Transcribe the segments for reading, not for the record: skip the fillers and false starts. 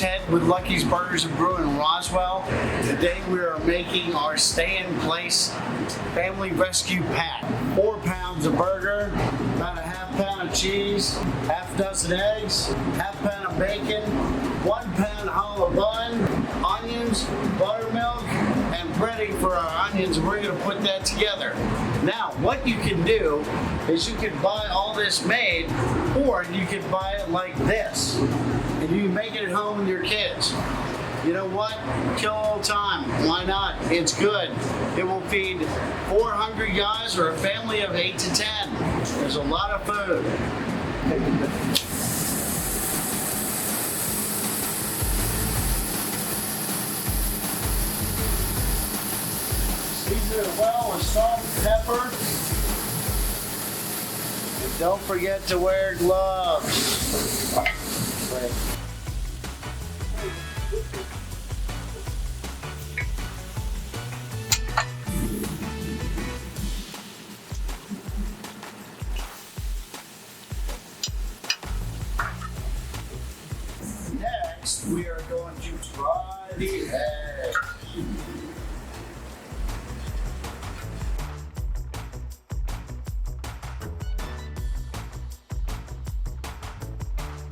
Ted with Lucky's Burgers and Brew in Roswell. Today we are making our stay-in-place family rescue pack. 4 pounds of burger, about a half pound of cheese, half dozen eggs, half pound of bacon, 1 pound Challah Bun, onions, buttermilk, and breading for our onions. We're going to put that together. Now, what you can do is you can buy all this made, or you can buy it like this, and you can make it at home with your kids. You know what? Kill a little time. Why not? It's good. It will feed 4 hungry guys or a family of 8 to 10. There's a lot of food. Season it well with salt and pepper. And don't forget to wear gloves. Next, we are going to fry the eggs.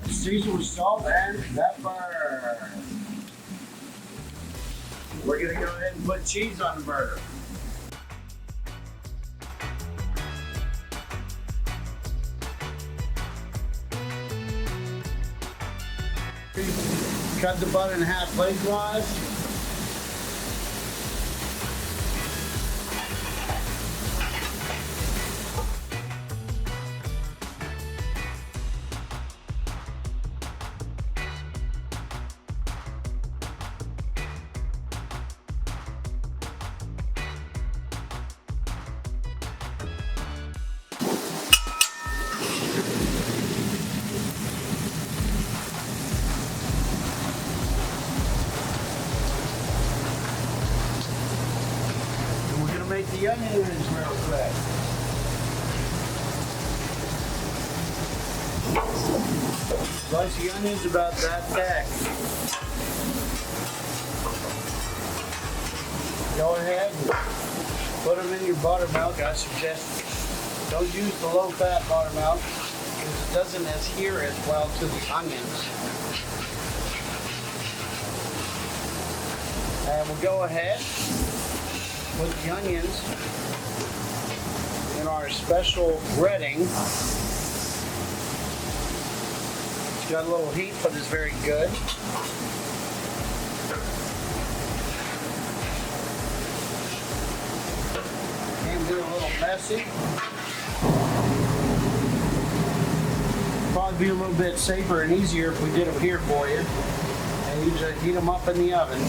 Season with salt and pepper. We're going to go ahead and put cheese on the burger. Cut the bun in half lengthwise. Make the onions real quick. Slice the onions about that thick. Go ahead and put them in your buttermilk. I suggest don't use the low-fat buttermilk because it doesn't adhere as well to the onions. And we'll go ahead. Put the onions in our special breading. It's got a little heat, but it's very good. Can be a little messy. Probably be a little bit safer and easier if we did them here for you. And you just heat them up in the oven.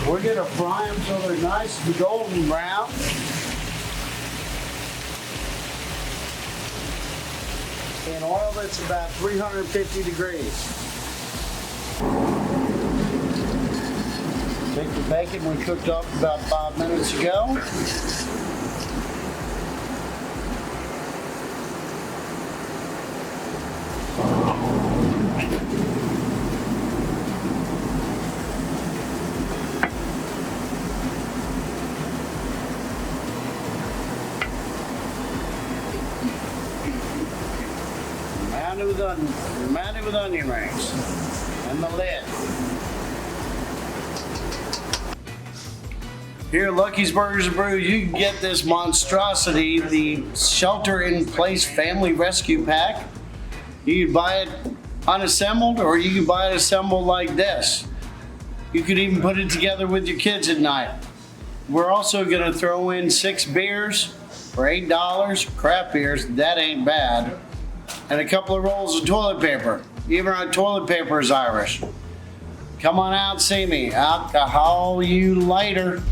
We're going to fry them so they're nice and golden brown. In oil that's about 350 degrees. Take the bacon we cooked up about 5 minutes ago. Mounded with onion rings and the lid. Here at Lucky's Burgers and Brew, you can get this monstrosity, the Shelter-in-Place Family Rescue Pack. You can buy it unassembled, or you can buy it assembled like this. You could even put it together with your kids at night. We're also going to throw in 6 beers for $8, craft beers, that ain't bad. And a couple of rolls of toilet paper. Even our toilet paper is Irish. Come on out and see me. I'll haul you later.